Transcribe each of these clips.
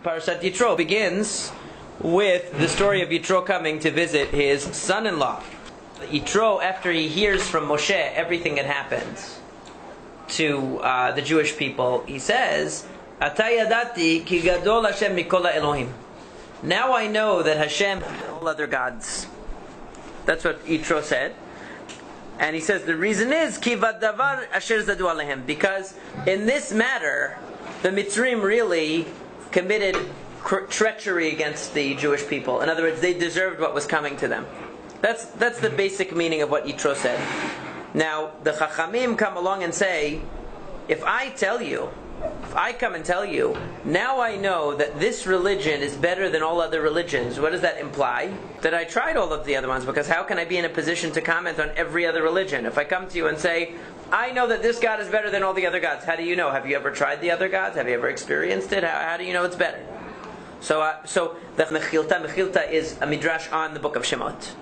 Parashat Yitro begins with the story of Yitro coming to visit his son-in-law. Yitro, after he hears from Moshe everything that happened to the Jewish people, he says, Ata yadati ki gadol Hashem mikol Elohim. Now I know that Hashem and all other gods. That's what Yitro said. And he says the reason is ki vadavar asher zadu alehem, because in this matter the Mitzrim really committed treachery against the Jewish people. In other words, they deserved what was coming to them. That's the basic meaning of what Yitro said. Now, the Chachamim come along and say, if I come and tell you, now I know that this religion is better than all other religions. What does that imply? That I tried all of the other ones, because how can I be in a position to comment on every other religion? If I come to you and say, I know that this God is better than all the other gods, how do you know? Have you ever tried the other gods? Have you ever experienced it? How do you know it's better? So the Mechilta is a midrash on the book of Shemot.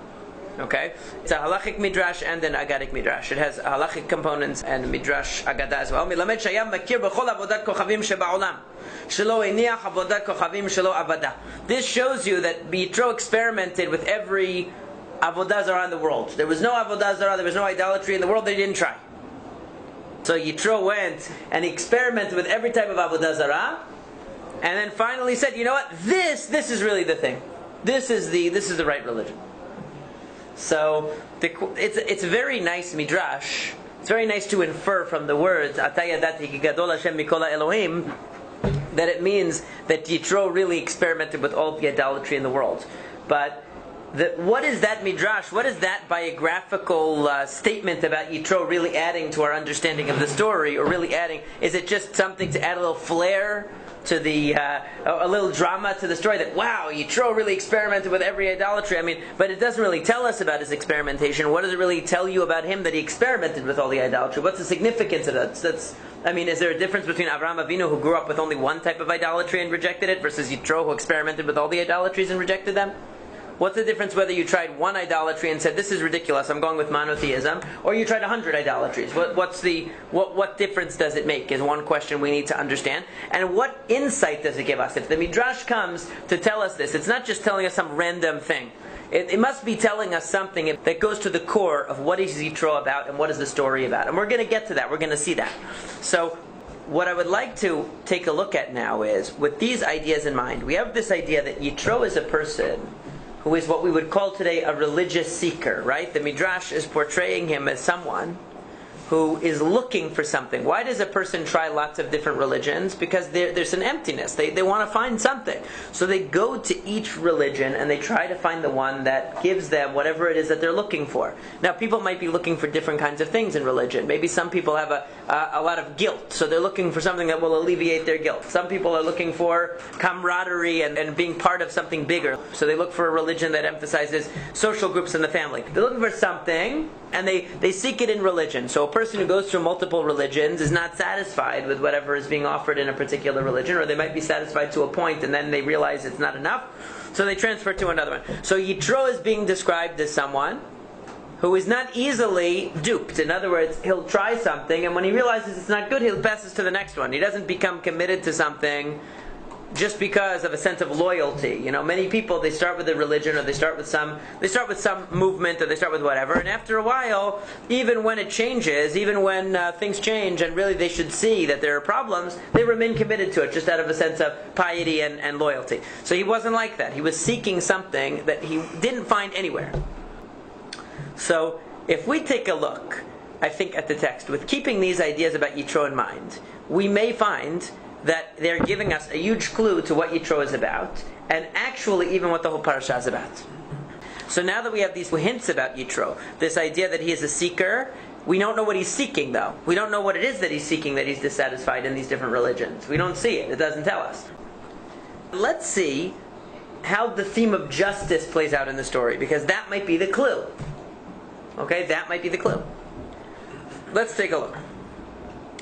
Okay? It's a halakhic midrash and an agadic midrash. It has halakhic components and midrash agada as well. Milamed shayam makir b'chol avodat kochavim sheba'olam shelo eniach avodat kochavim shelo avada. This shows you that Yitro experimented with every avodah zarah in the world. There was no avodah zarah, there was no idolatry in the world, they didn't try. So Yitro went and he experimented with every type of avodah zarah, and then finally said, you know what? This is really the thing. This is the right religion. So it's a very nice midrash. It's very nice to infer from the words Ata yadati ki gadol Hashem mikol Elohim that it means that Yitro really experimented with all the idolatry in the world. But what is that midrash? What is that biographical statement about Yitro really adding to our understanding of the story, or really adding? Is it just something to add a little flair to the a little drama to the story, that wow, Yitro really experimented with every idolatry? I mean, but it doesn't really tell us about his experimentation. What does it really tell you about him that he experimented with all the idolatry? What's the significance of that? I mean, is there a difference between Avraham Avinu, who grew up with only one type of idolatry and rejected it, versus Yitro, who experimented with all the idolatries and rejected them? What's the difference whether you tried one idolatry and said, this is ridiculous, I'm going with monotheism, or you tried 100 idolatries? What difference does it make is one question we need to understand. And what insight does it give us? If the Midrash comes to tell us this, it's not just telling us some random thing. It must be telling us something that goes to the core of what is Yitro about and what is the story about. And we're going to get to that, we're going to see that. So what I would like to take a look at now is, with these ideas in mind, we have this idea that Yitro is a person who is what we would call today a religious seeker, right? The Midrash is portraying him as someone who is looking for something. Why does a person try lots of different religions? Because there's an emptiness. They want to find something. So they go to each religion and they try to find the one that gives them whatever it is that they're looking for. Now, people might be looking for different kinds of things in religion. Maybe some people have a lot of guilt, so they're looking for something that will alleviate their guilt. Some people are looking for camaraderie and being part of something bigger. So they look for a religion that emphasizes social groups in the family. They're looking for something, and they seek it in religion. So a person who goes through multiple religions is not satisfied with whatever is being offered in a particular religion, or they might be satisfied to a point and then they realize it's not enough, so they transfer to another one. So Yitro is being described as someone who is not easily duped. In other words, he'll try something, and when he realizes it's not good, he'll pass it to the next one. He doesn't become committed to something just because of a sense of loyalty. You know, many people, they start with a religion, or they start with some movement, or they start with whatever, and after a while, even when it changes, even when things change, and really they should see that there are problems, they remain committed to it, just out of a sense of piety and loyalty. So he wasn't like that. He was seeking something that he didn't find anywhere. So, if we take a look, I think, at the text, with keeping these ideas about Yitro in mind, we may find that they're giving us a huge clue to what Yitro is about, and actually even what the whole parasha is about. So now that we have these hints about Yitro, this idea that he is a seeker, we don't know what he's seeking though. We don't know what it is that he's seeking, that he's dissatisfied in these different religions. We don't see it. It doesn't tell us. Let's see how the theme of justice plays out in the story, because that might be the clue. Okay, that might be the clue. Let's take a look.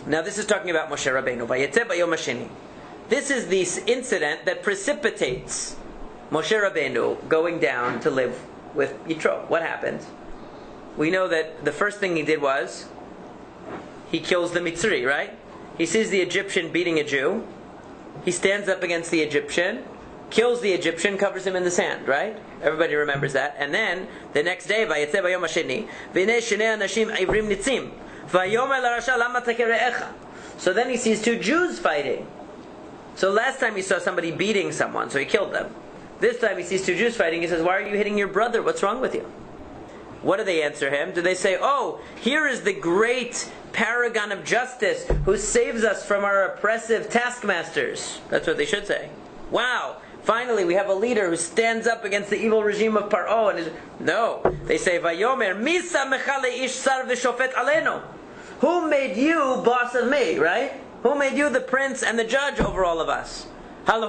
Now this is talking about Moshe Rabbeinu. Vayetze bayom hasheni. This is the incident that precipitates Moshe Rabbeinu going down to live with Yitro. What happened? We know that the first thing he did was he kills the Mitzri, right? He sees the Egyptian beating a Jew, he stands up against the Egyptian, kills the Egyptian, covers him in the sand, right? Everybody remembers that. And then, the next day, Vayetze bayom hasheni, v'nei shnei anashim ivrim nitzim, vayomer larasha lama takere'echa. So then he sees two Jews fighting. So last time he saw somebody beating someone, so he killed them. This time he sees two Jews fighting, he says, why are you hitting your brother? What's wrong with you? What do they answer him? Do they say, oh, here is the great paragon of justice who saves us from our oppressive taskmasters? That's what they should say. Wow, finally we have a leader who stands up against the evil regime of Paro. No, they say, Vayomer, Misa mechale ish sar v'shofet aleno. Who made you boss of me, right? Who made you the prince and the judge over all of us? Are you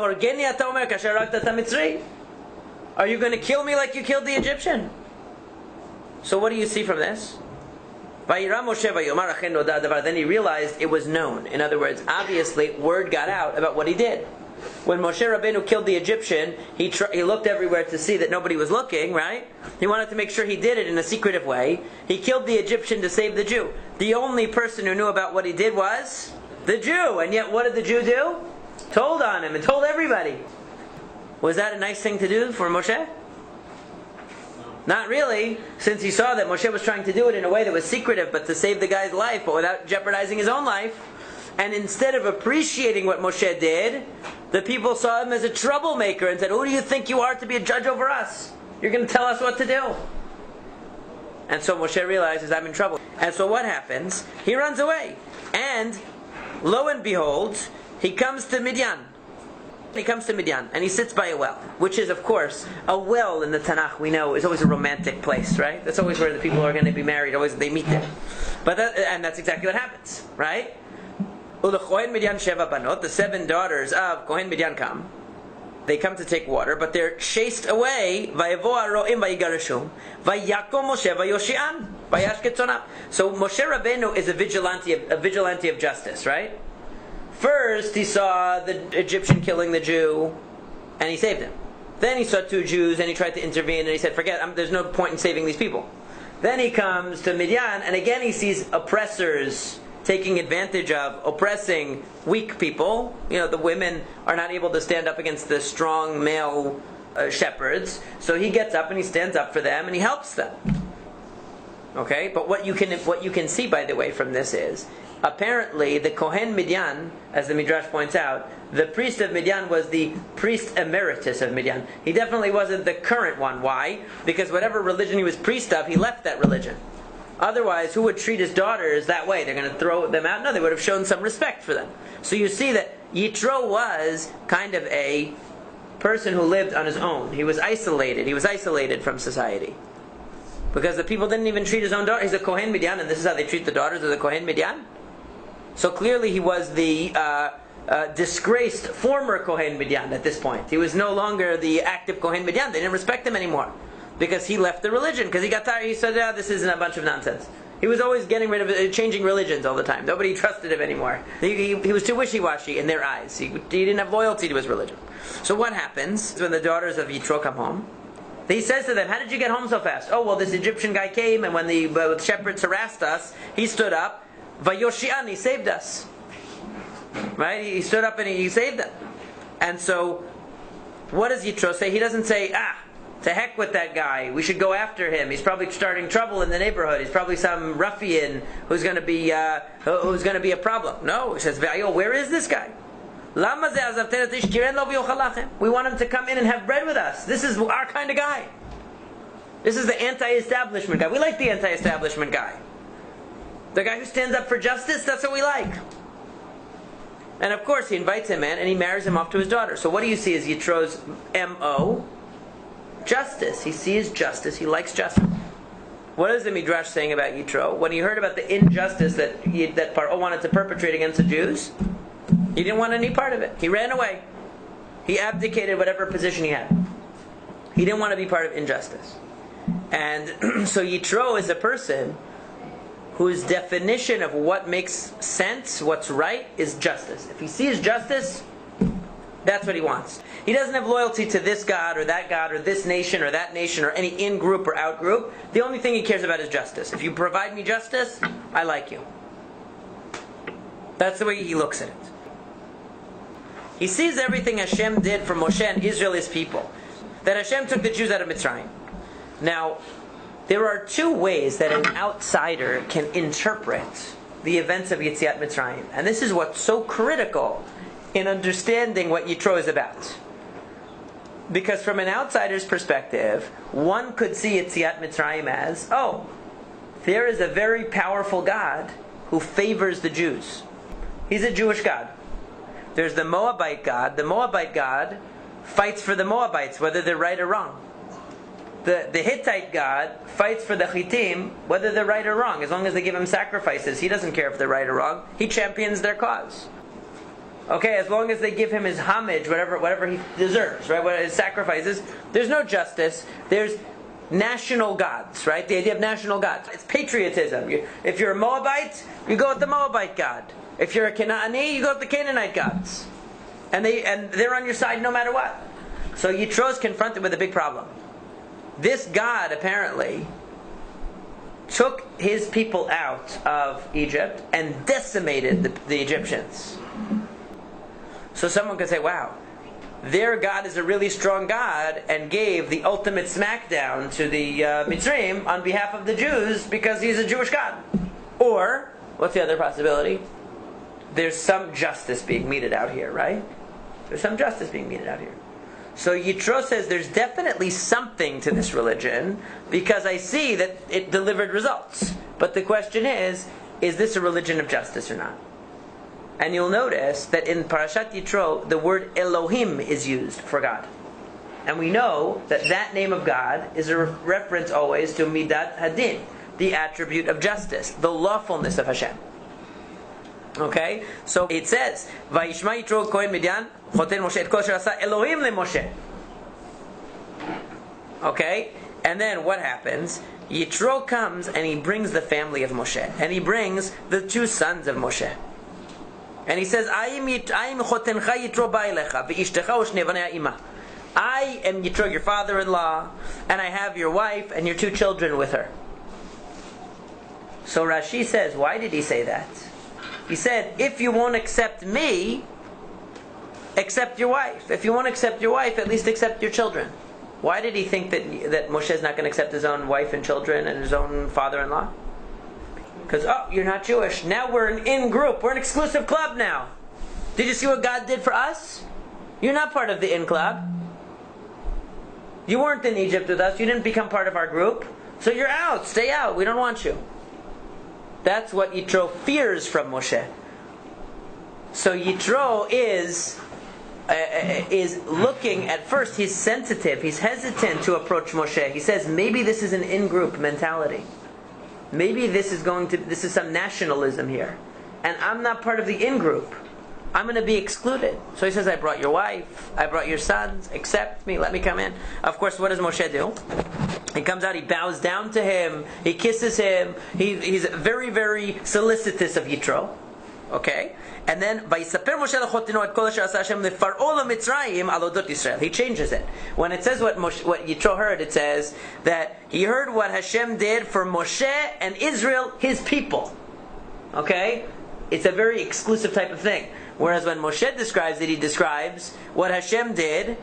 going to kill me like you killed the Egyptian? So what do you see from this? Then he realized it was known. In other words, obviously, word got out about what he did. When Moshe Rabbeinu killed the Egyptian, he looked everywhere to see that nobody was looking, right? He wanted to make sure he did it in a secretive way. He killed the Egyptian to save the Jew. The only person who knew about what he did was the Jew. And yet, what did the Jew do? Told on him and told everybody. Was that a nice thing to do for Moshe? Not really, since he saw that Moshe was trying to do it in a way that was secretive, but to save the guy's life, but without jeopardizing his own life. And instead of appreciating what Moshe did, the people saw him as a troublemaker and said, who do you think you are to be a judge over us? You're going to tell us what to do. And so Moshe realizes, I'm in trouble. And so what happens? He runs away. And lo and behold, he comes to Midian. He comes to Midian and he sits by a well, which is, of course, a well in the Tanakh we know is always a romantic place, right? That's always where the people are going to be married. Always they meet there. And that's exactly what happens, right? The 7 daughters of Kohen Midian come. They come to take water, but they're chased away. So Moshe Rabbeinu is a vigilante of justice, right? First, he saw the Egyptian killing the Jew, and he saved him. Then he saw 2 Jews, and he tried to intervene, and he said, forget, there's no point in saving these people. Then he comes to Midian, and again he sees oppressors taking advantage of, oppressing weak people. You know, the women are not able to stand up against the strong male shepherds. So he gets up and he stands up for them, and he helps them. Okay, but what you can see, by the way, from this is, apparently the Kohen Midian, as the Midrash points out, the priest of Midian was the priest emeritus of Midian. He definitely wasn't the current one. Why? Because whatever religion he was priest of, he left that religion. Otherwise, who would treat his daughters that way? They're going to throw them out? No, they would have shown some respect for them. So you see that Yitro was kind of a person who lived on his own. He was isolated. He was isolated from society. Because the people didn't even treat his own daughter. He's a Kohen Midian, and this is how they treat the daughters of the Kohen Midian. So clearly he was the disgraced former Kohen Midian at this point. He was no longer the active Kohen Midian. They didn't respect him anymore. Because he left the religion. Because he got tired. He said, this isn't a bunch of nonsense. He was always getting rid of changing religions all the time. Nobody trusted him anymore. He was too wishy-washy in their eyes. He didn't have loyalty to his religion. So what happens when the daughters of Yitro come home? He says to them, how did you get home so fast? Oh, well, this Egyptian guy came, and when the shepherds harassed us, he stood up. Vayoshian, he saved us. Right? He stood up and he saved them. And so, what does Yitro say? He doesn't say, to heck with that guy. We should go after him. He's probably starting trouble in the neighborhood. He's probably some ruffian who's going to be a problem. No, he says, where is this guy? We want him to come in and have bread with us. This is our kind of guy. This is the anti-establishment guy. We like the anti-establishment guy. The guy who stands up for justice, that's what we like. And of course, he invites him in and he marries him off to his daughter. So what do you see as Yitro's M.O.? Justice. He sees justice. He likes justice. What is the Midrash saying about Yitro? When he heard about the injustice that Paro wanted to perpetrate against the Jews, he didn't want any part of it. He ran away. He abdicated whatever position he had. He didn't want to be part of injustice. And so Yitro is a person whose definition of what makes sense, what's right, is justice. If he sees justice, that's what he wants. He doesn't have loyalty to this God or this nation or that nation or any in-group or out-group. The only thing he cares about is justice. If you provide me justice, I like you. That's the way he looks at it. He sees everything Hashem did for Moshe and Israel, his people. That Hashem took the Jews out of Mitzrayim. Now, there are two ways that an outsider can interpret the events of Yetziat Mitzrayim. And this is what's so critical in understanding what Yitro is about. Because from an outsider's perspective, one could see Yetziat Mitzrayim as, oh, there is a very powerful God who favors the Jews. He's a Jewish God. There's the Moabite God. The Moabite God fights for the Moabites, whether they're right or wrong. The Hittite God fights for the Chittim, whether they're right or wrong. As long as they give him sacrifices, he doesn't care if they're right or wrong. He champions their cause. Okay, as long as they give him his homage, whatever he deserves, right? What his sacrifices, there's no justice. There's national gods, right? The idea of national gods. It's patriotism. If you're a Moabite, you go with the Moabite God. If you're a Canaanite, you go with the Canaanite gods. And they're on your side no matter what. So Yitro is confronted with a big problem. This God apparently took his people out of Egypt and decimated the Egyptians. So someone could say, wow, their God is a really strong God and gave the ultimate smackdown to the Mitzrayim on behalf of the Jews because he's a Jewish God. Or, what's the other possibility? There's some justice being meted out here, right? There's some justice being meted out here. So Yitro says there's definitely something to this religion because I see that it delivered results. But the question is this a religion of justice or not? And you'll notice that in Parashat Yitro, the word Elohim is used for God. And we know that that name of God is a reference always to Midat Hadin, the attribute of justice, the lawfulness of Hashem. Okay? So it says, Vayishma Yitro Kohen Midian, Choten Moshe et kol asher asa Elohim le Moshe. Okay? And then what happens? Yitro comes and he brings the family of Moshe. And he brings the two sons of Moshe. And he says, I am Chotencha Yitro ba'elecha, ve'ishtecha u'shnei banei ha'ima. I am Yitro, your father-in-law, and I have your wife and your two children with her. So Rashi says, why did he say that? He said, if you won't accept me, accept your wife. If you won't accept your wife, at least accept your children. Why did he think that Moshe is not going to accept his own wife and children and his own father-in-law? Because, oh, you're not Jewish. Now we're an in-group. We're an exclusive club now. Did you see what God did for us? You're not part of the in-club. You weren't in Egypt with us. You didn't become part of our group. So you're out. Stay out. We don't want you. That's what Yitro fears from Moshe. So Yitro is looking, at first he's sensitive, he's hesitant to approach Moshe. He says, maybe this is an in-group mentality. Maybe this is some nationalism here. And I'm not part of the in-group. I'm going to be excluded. So he says, I brought your wife, I brought your sons, accept me, let me come in. Of course, what does Moshe do? He comes out, he bows down to him, he kisses him, he's very, very solicitous of Yitro. Okay? And then, "Vayisaper Moshe lachotino et kol asher asa Hashem leFar'o leMitzrayim al odot Yisrael." He changes it. When it says what Yitro heard, it says that he heard what Hashem did for Moshe and Israel, his people. Okay? It's a very exclusive type of thing. Whereas when Moshe describes it, he describes what Hashem did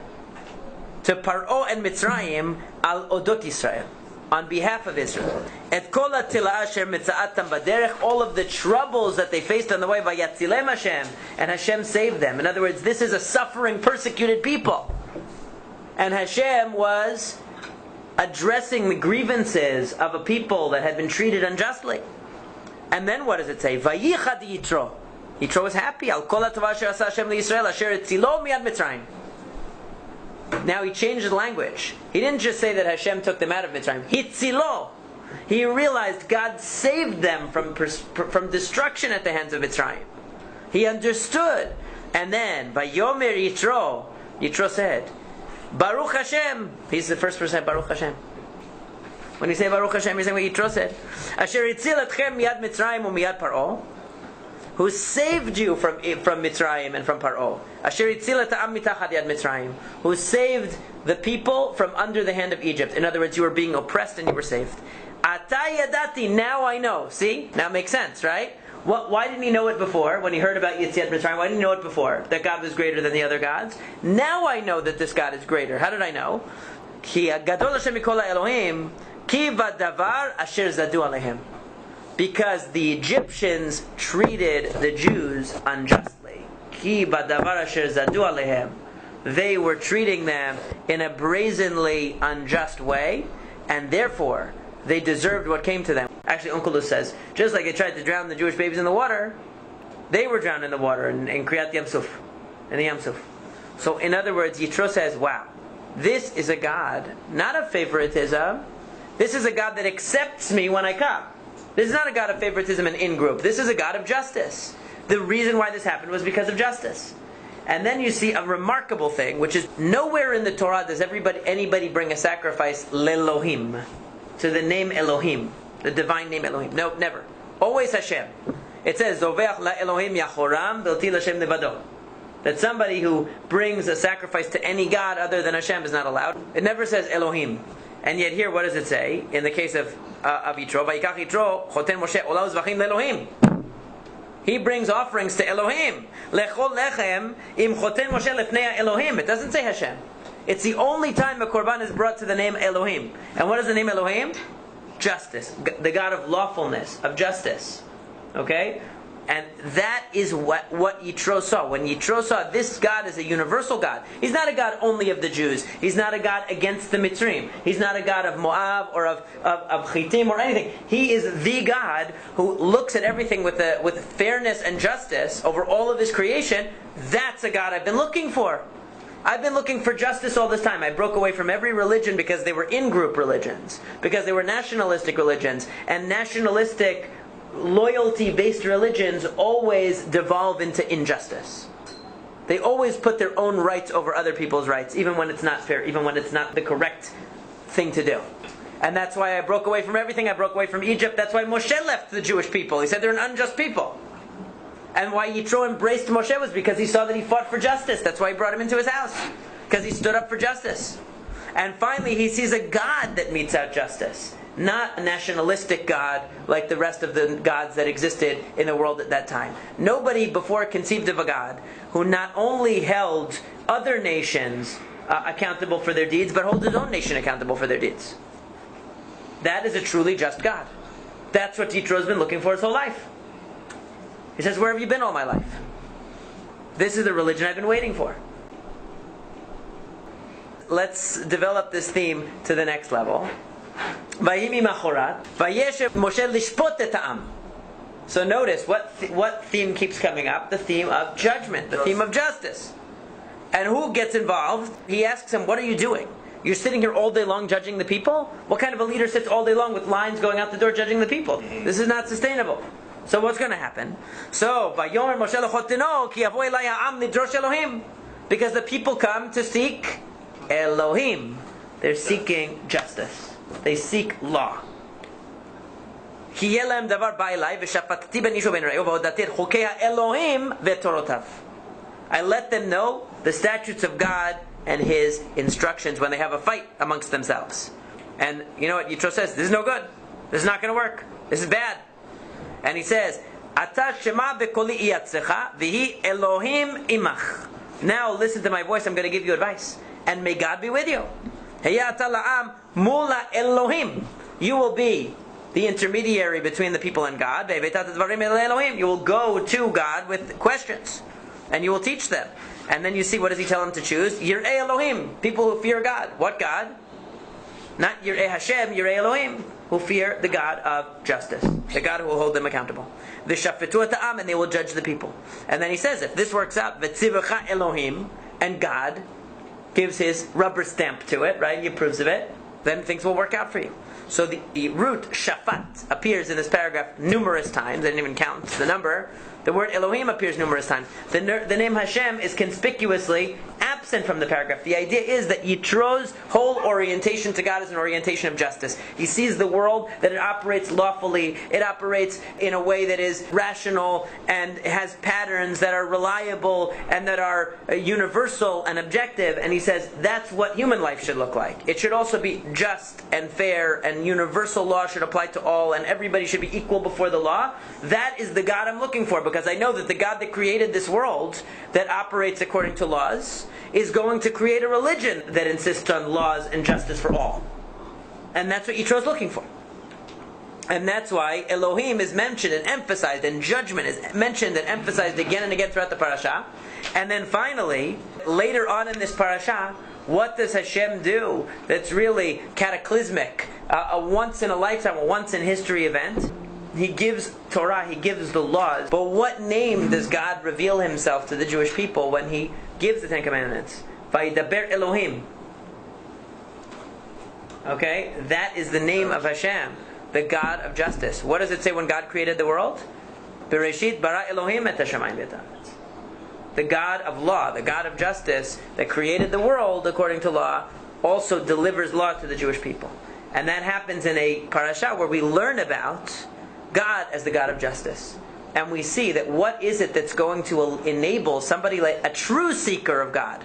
to Paro and Mitzrayim al odot Yisrael, on behalf of Israel. Et kol ha'tila asher mitza'atam baderech, all of the troubles that they faced on the way, vayatzilem Hashem, and Hashem saved them. In other words, this is a suffering, persecuted people. And Hashem was addressing the grievances of a people that had been treated unjustly. And then what does it say? Vayichad Yitro. Yitro was happy. Al kol ha'tova asher asa Hashem liYisrael asher etzilo miyad Mitzrayim. Now he changed the language. He didn't just say that Hashem took them out of Mitzrayim. Hitzilo. He realized God saved them from destruction at the hands of Mitzrayim. He understood. And then, Vayomer Yitro, Yitro said, Baruch Hashem. He's the first person to say Baruch Hashem. When you say Baruch Hashem, you're saying what Yitro said. Asher hitzil etchem miyad Mitzrayim u'miyad Paro, who saved you from Mitzrayim and from Paro. Asher hitzil et ha'am mitachad yad Mitzrayim, who saved the people from under the hand of Egypt. In other words, you were being oppressed and you were saved. Ata yadati, now I know. See? Now it makes sense, right? Why didn't he know it before? When he heard about Yetziat Mitzrayim, why didn't he know it before? That God was greater than the other gods? Now I know that this God is greater. How did I know? Ki gadol Hashem mikol Elohim, ki vadavar asher zadu alehem. Because the Egyptians treated the Jews unjustly. Ki vadavar asher zadu alehem. They were treating them in a brazenly unjust way, and therefore they deserved what came to them. Actually, Onkelos says, just like they tried to drown the Jewish babies in the water, they were drowned in the water in Kriyat Yamsuf, in the Yamsuf. So in other words, Yitro says, wow, this is a God, not of favoritism. This is a God that accepts me when I come. This is not a God of favoritism and in-group. This is a God of justice. The reason why this happened was because of justice. And then you see a remarkable thing, which is nowhere in the Torah does anybody bring a sacrifice lelohim, to the name Elohim, the divine name Elohim. No, never. Always Hashem. It says Zoveach la Elohim yachoram v'otil Hashem levado. That somebody who brings a sacrifice to any god other than Hashem is not allowed. It never says Elohim. And yet here, what does it say? In the case of Yitro, Vayikach Yitro choten Moshe olav zvachim leElohim. He brings offerings to Elohim. Lechol lechem im choten Moshe lefnei Elohim. It doesn't say Hashem. It's the only time a korban is brought to the name Elohim. And what is the name Elohim? Justice. The God of lawfulness, of justice. Okay? And that is what Yitro saw. When Yitro saw this God is a universal God. He's not a God only of the Jews. He's not a God against the Mitzrim. He's not a God of Moab or of Chitim or anything. He is the God who looks at everything with fairness and justice over all of His creation. That's a God I've been looking for. I've been looking for justice all this time. I broke away from every religion because they were in-group religions. Because they were nationalistic religions. And nationalistic loyalty-based religions always devolve into injustice. They always put their own rights over other people's rights, even when it's not fair, even when it's not the correct thing to do. And that's why I broke away from everything. I broke away from Egypt. That's why Moshe left the Jewish people. He said they're an unjust people. And why Yitro embraced Moshe was because he saw that he fought for justice. That's why he brought him into his house. Because he stood up for justice. And finally, he sees a God that metes out justice. Not a nationalistic God like the rest of the gods that existed in the world at that time. Nobody before conceived of a God who not only held other nations accountable for their deeds, but holds his own nation accountable for their deeds. That is a truly just God. That's what Yitro has been looking for his whole life. He says, where have you been all my life? This is the religion I've been waiting for. Let's develop this theme to the next level. So notice what theme keeps coming up? The theme of judgment, the theme of justice. And who gets involved? He asks him, what are you doing? You're sitting here all day long judging the people? What kind of a leader sits all day long with lines going out the door judging the people? This is not sustainable. So what's going to happen? So, because the people come to seek Elohim. They're seeking justice. They seek law. I let them know the statutes of God and His instructions when they have a fight amongst themselves. And you know what Yitro says? This is no good. This is not going to work. This is bad. And he says, now listen to my voice, I'm going to give you advice. And may God be with you. You will be the intermediary between the people and God. You will go to God with questions. And you will teach them. And then you see, what does He tell them to choose? Yir'ei Elohim, people who fear God. What God? Not Yir'ei Hashem, Yir'ei Elohim, who fear the God of justice, the God who will hold them accountable. V'shafetu et'am, and they will judge the people. And then he says, if this works out, v'tzivacha Elohim, and God gives His rubber stamp to it, right? He approves of it, then things will work out for you. So the root shafat appears in this paragraph numerous times. I didn't even count the number. The word Elohim appears numerous times. The name Hashem is conspicuously, absolutely absent from the paragraph. The idea is that Yitro's whole orientation to God is an orientation of justice. He sees the world that it operates lawfully, it operates in a way that is rational and has patterns that are reliable and that are universal and objective, and he says that's what human life should look like. It should also be just and fair, and universal law should apply to all, and everybody should be equal before the law. That is the God I'm looking for, because I know that the God that created this world that operates according to laws is going to create a religion that insists on laws and justice for all. And that's what Yitro is looking for. And that's why Elohim is mentioned and emphasized, and judgment is mentioned and emphasized again and again throughout the parasha. And then finally, later on in this parasha, what does Hashem do that's really cataclysmic, a once in a lifetime, a once in history event? He gives Torah, He gives the laws. But what name does God reveal Himself to the Jewish people when He gives the Ten Commandments? Vayidaber Elohim. Okay? That is the name of Hashem, the God of justice. What does it say when God created the world? Bereshit bara Elohim et hashamayim v'et. The God of law, the God of justice that created the world according to law, also delivers law to the Jewish people. And that happens in a parasha where we learn about God as the God of justice. And we see that what is it that's going to enable somebody like a true seeker of God?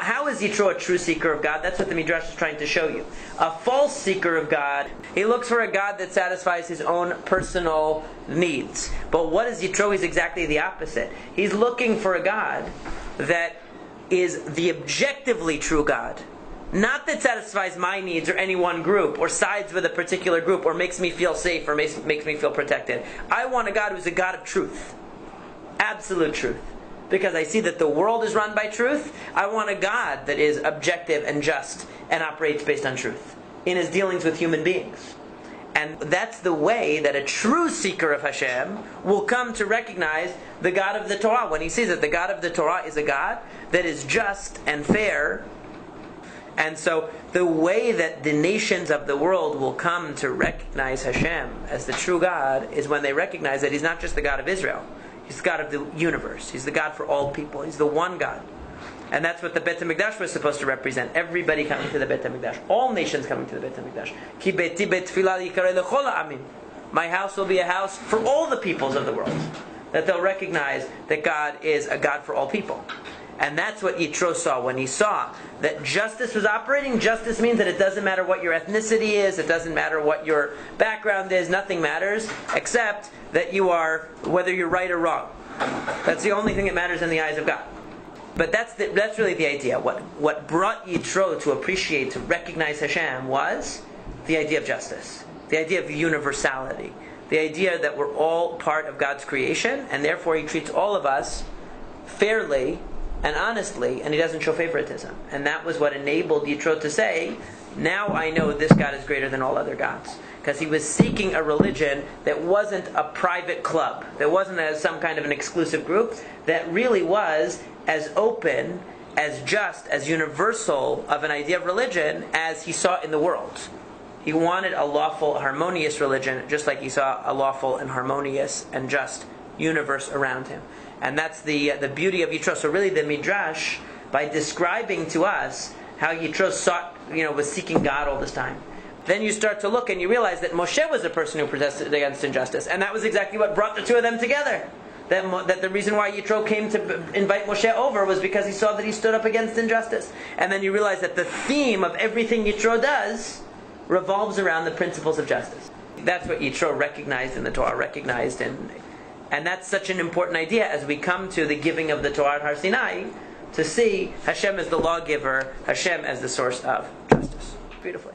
How is Yitro a true seeker of God? That's what the Midrash is trying to show you. A false seeker of God, he looks for a God that satisfies his own personal needs. But what is Yitro? He's exactly the opposite. He's looking for a God that is the objectively true God. Not that satisfies my needs or any one group, or sides with a particular group, or makes me feel safe, or makes me feel protected. I want a God who's a God of truth. Absolute truth. Because I see that the world is run by truth. I want a God that is objective and just and operates based on truth in his dealings with human beings. And that's the way that a true seeker of Hashem will come to recognize the God of the Torah. When he sees that the God of the Torah is a God that is just and fair. And so the way that the nations of the world will come to recognize Hashem as the true God is when they recognize that He's not just the God of Israel. He's the God of the universe. He's the God for all people. He's the one God. And that's what the Beit HaMikdash was supposed to represent. Everybody coming to the Beit HaMikdash. All nations coming to the Beit HaMikdash. Ki beiti beit tefillah yikarei lechol ha'amim. My house will be a house for all the peoples of the world. That they'll recognize that God is a God for all people. And that's what Yitro saw when he saw that justice was operating. Justice means that it doesn't matter what your ethnicity is, it doesn't matter what your background is, nothing matters except that you are, whether you're right or wrong. That's the only thing that matters in the eyes of God. But that's really the idea. What brought Yitro to appreciate, to recognize Hashem was the idea of justice, the idea of universality, the idea that we're all part of God's creation, and therefore He treats all of us fairly and honestly, and He doesn't show favoritism. And that was what enabled Yitro to say, now I know this God is greater than all other gods. Because he was seeking a religion that wasn't a private club, that wasn't as some kind of an exclusive group, that really was as open, as just, as universal of an idea of religion as he saw in the world. He wanted a lawful, harmonious religion, just like he saw a lawful and harmonious and just universe around him. And that's the beauty of Yitro. So really the Midrash, by describing to us how Yitro was seeking God all this time, then you start to look and you realize that Moshe was a person who protested against injustice. And that was exactly what brought the two of them together. That the reason why Yitro came to invite Moshe over was because he saw that he stood up against injustice. And then you realize that the theme of everything Yitro does revolves around the principles of justice. That's what Yitro recognized in the Torah, and that's such an important idea as we come to the giving of the Torah at Har Sinai, to see Hashem as the lawgiver, Hashem as the source of justice. Beautifully.